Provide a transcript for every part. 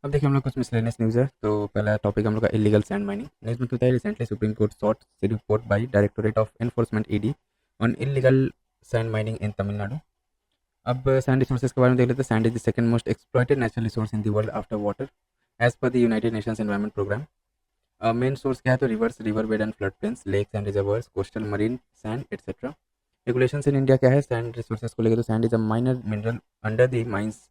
अब देखिए हम लोग कुछ मिसलेनियस न्यूज़ है। तो पहला टॉपिक हम लोग का इलीगल सैंड माइनिंग। न्यूज़ में क्या है, recently supreme court sought report by directorate of enforcement ED on illegal sand mining in Tamil Nadu. अब सैंड रिसोर्सेज के बारे में देख लेते हैं। Sand is the second most exploited natural resource in the world after water as per the United Nations environment programme. Main source क्या है, तो rivers, river bed and flood plains, lakes and reservoirs, coastal marine sand etcetera. Regulations in India क्या है sand resources को लेकर, तो sand is a minor mineral under the mines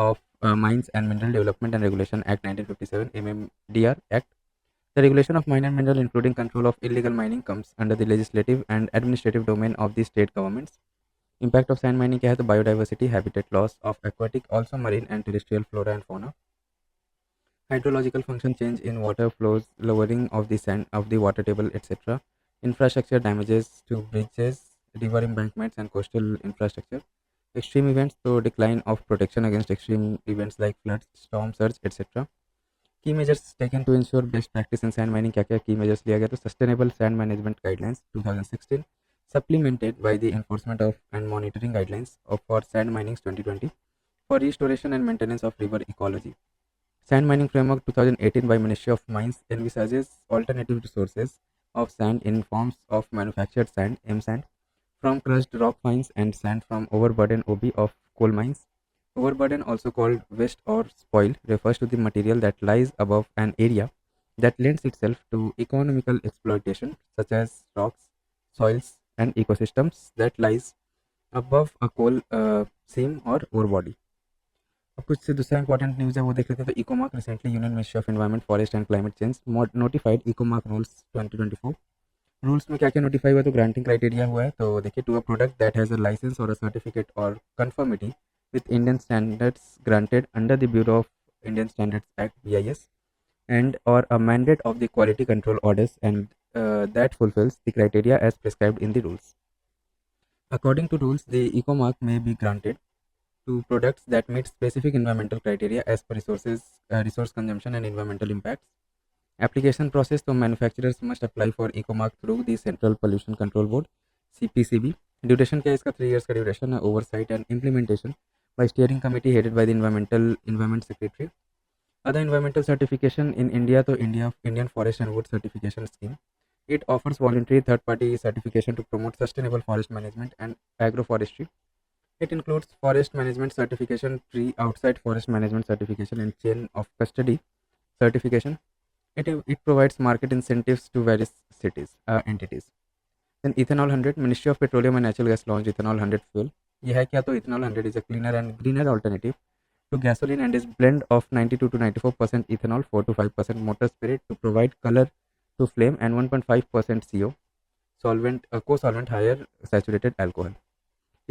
of Mines and Mineral Development and Regulation Act 1957 MMDR Act. The regulation of mine and mineral, including control of illegal mining, comes under the legislative and administrative domain of the state governments. Impact of sand mining क्या है, तो biodiversity, habitat loss of aquatic, also marine and terrestrial flora and fauna. Hydrological function, change in water flows, lowering of the sand of the water table, etc. Infrastructure damages to bridges, river embankments and coastal infrastructure. Extreme events, so decline of protection against extreme events like floods, storm surge, etc. Key measures taken to ensure best practice in sand mining, क्या क्या key measures लिया गया, तो sustainable sand management guidelines 2016 supplemented by the enforcement of and monitoring guidelines of for sand minings 2020 for restoration and maintenance of river ecology. Sand mining framework 2018 by Ministry of Mines envisages alternative resources of sand in forms of manufactured sand, M sand, from crushed rock mines and sand from overburden OB of coal mines. Overburden, also called waste or spoil, refers to the material that lies above an area that lends itself to economical exploitation, such as rocks, soils, and ecosystems that lies above a coal seam or ore body. अब कुछ से दूसरा important news है वो देख लेते हैं। तो Ecomark recently union ministry of environment forest and climate change notified Ecomark rules 2024। Rules में क्या क्या नोटिफाई हुआ, तो ग्रांटिंग क्राइटेरिया हुआ है। तो देखिए, to a product that has a licence और अ सर्टिफिकेट और conformity with Indian standards granted under the Bureau of Indian Standards Act BIS and or a mandate of the quality control orders and that fulfills the criteria as prescribed in the rules. According to rules, the eco mark may be granted to products that meet specific environmental criteria as per resource consumption and environmental impacts. Application process, तो manufacturers must apply for eco mark through the Central Pollution Control Board CPCB. Duration क्या है इसका, 3 years का duration है. Oversight and implementation by steering committee headed by the environment secretary. Other environmental certification in India, तो Indian Forest and Wood Certification Scheme. It offers voluntary third party certification to promote sustainable forest management and agroforestry. It includes forest management certification, tree outside forest management certification, and chain of custody certification. It provides market incentives to various entities. Then ethanol 100, Ministry of Petroleum and Natural Gas launched ethanol 100 fuel. यह है क्या, तो ethanol 100 is a cleaner and greener alternative to gasoline and is blend of 92 to 94% ethanol, 4 to 5% motor spirit to provide color to flame, and 1.5% CO solvent, co-solvent higher saturated alcohol.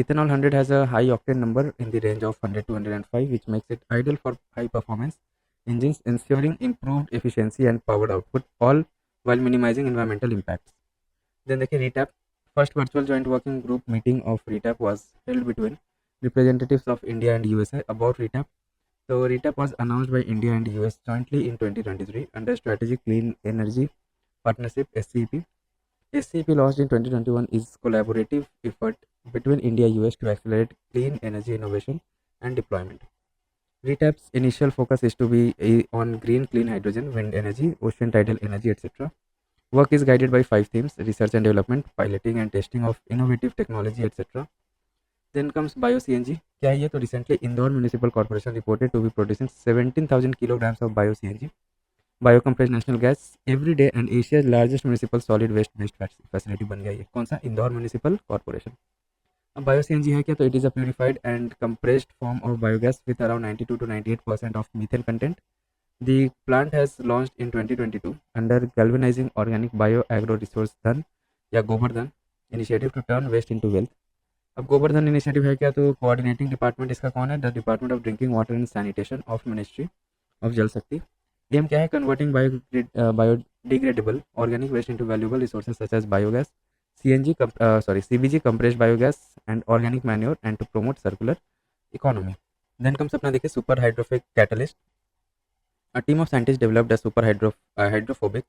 Ethanol 100 has a high octane number in the range of 100 to 105, which makes it ideal for high performance engines, ensuring improved efficiency and power output, all while minimizing environmental impacts. Then देखिए RETAP, first virtual joint working group meeting of RETAP was held between representatives of India and USA about RETAP. So RETAP was announced by India and US jointly in 2023 under Strategic Clean Energy Partnership (SCP). SCP launched in 2021 is collaborative effort between India and US to accelerate clean energy innovation and deployment. RETAP's initial focus is to be on green clean hydrogen, wind energy, ocean tidal energy, etc. Work is guided by 5 themes: research and development, piloting and testing of innovative technology, etc. Then comes bio-CNG. क्या है ये, तो recently Indore Municipal Corporation reported to be producing 17,000 kilograms of bio-CNG, biocompressed natural gas every day, and Asia's largest municipal solid waste facility बन गया ये. कौन सा, Indore municipal corporation. अब बायो-CNG है क्या, तो it is a purified and compressed form of biogas with around 92 to 98% of methane content. The plant has launched in 2022 under galvanizing organic bio-agro resource धन या Gobardhan initiative to turn waste into wealth. अब Gobardhan initiative है क्या, तो coordinating department इसका कौन है, the department of drinking water and sanitation of ministry of Jal Shakti. Aim क्या है, converting biodegradable organic waste into valuable resources such as biogas, CBG compressed biogas and organic manure, and to promote circular economy. Then comes अपना देखिए super hydrophobic catalyst. A team of scientists developed a hydrophobic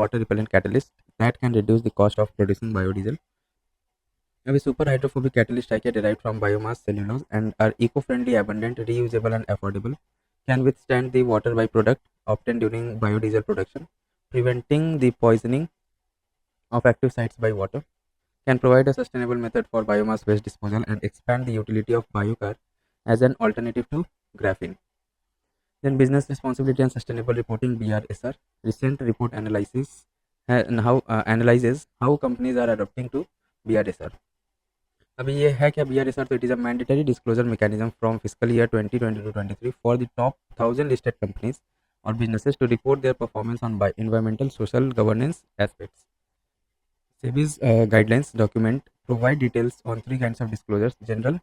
water repellent catalyst that can reduce the cost of producing biodiesel. अभी super hydrophobic catalyst है क्या, derived from biomass cellulose and are eco-friendly, abundant, reusable and affordable. can withstand the water byproduct obtained during biodiesel production, preventing the poisoning of active sites by water, can provide a sustainable method for biomass waste disposal and expand the utility of biochar as an alternative to graphene. Then business responsibility and sustainable reporting (BRSR). Recent report analyzes how companies are adopting to BRSR. अभी ये है क्या BRSR? तो it is a mandatory disclosure mechanism from fiscal year 2022-23 for the top 1000 listed companies or businesses to report their performance on by environmental, social, governance aspects. SEBI's guidelines document provide details on three kinds of disclosures: general,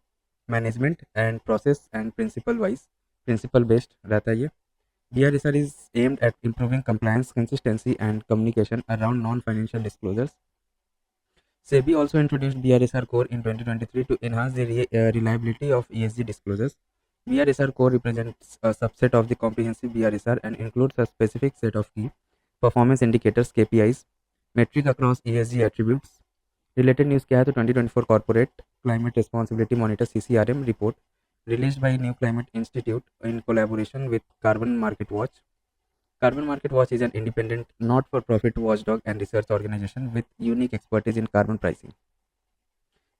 management, and process and principle based रहता है ये. BRSR is aimed at improving compliance, consistency, and communication around non-financial disclosures. SEBI also introduced BRSR Core in 2023 to enhance the reliability of ESG disclosures. BRSR Core represents a subset of the comprehensive BRSR and includes a specific set of key performance indicators (KPIs) metric across ESG attributes. Related news क्या है? तो 2024 Corporate Climate Responsibility Monitor (CCRM) report released by New Climate Institute in collaboration with Carbon Market Watch. Carbon Market Watch is an independent, not-for-profit watchdog and research organization with unique expertise in carbon pricing.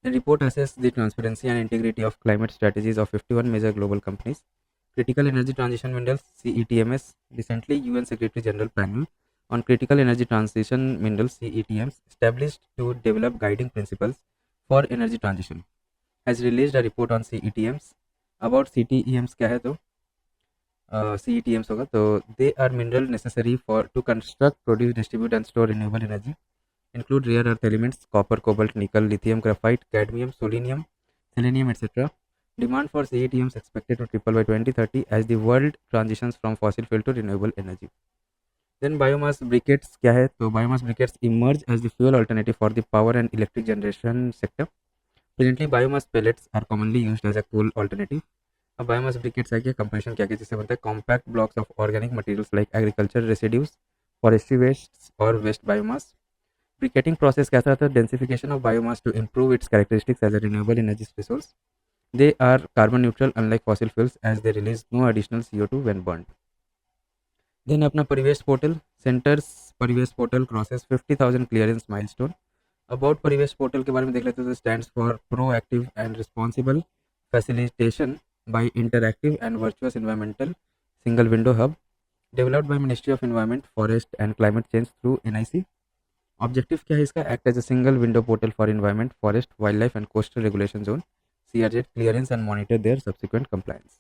The report assesses the transparency and integrity of climate strategies of 51 major global companies. Critical Energy Transition Minerals (CETMS). Recently, UN Secretary General Panel on Critical Energy Transition Minerals (CETMs), established to develop guiding principles for energy transition, has released a report on CETMs. About CETMs क्या है? तो CETMs होगा तो they are mineral necessary for to construct, produce, distribute and store renewable energy. Include rare earth elements: copper, cobalt, nickel, lithium, graphite, cadmium, selenium, etc. Demand for CETMs expected to triple by 2030 as the world transitions from fossil fuel to renewable energy. Then biomass briquettes क्या है? तो biomass briquettes emerge as the fuel alternative for the power and electric generation sector. Presently, biomass pellets are commonly used as a coal alternative. अब biomass briquettes है क्या? Composition क्या जिससे बनता है? Compact blocks of organic materials like agriculture residues, forestry waste और waste biomass. Briquetting process कैसा रहता है? Densification of biomass to improve its characteristics as a renewable energy resource. They are carbon neutral unlike fossil fuels as they release no additional CO2 when burned. Then अपना Parivesh portal centres. Parivesh portal crosses 50,000 clearance milestone. About परिवेश portal के बारे में देख लेते हैं तो stands for proactive and responsible facilitation by interactive and virtuous environmental single window hub developed by Ministry of Environment, Forest and Climate Change through NIC. Objective क्या है इसका? Act as a single window portal for environment, forest, wildlife and coastal regulation zone (CRZ) clearance and monitor their subsequent compliance.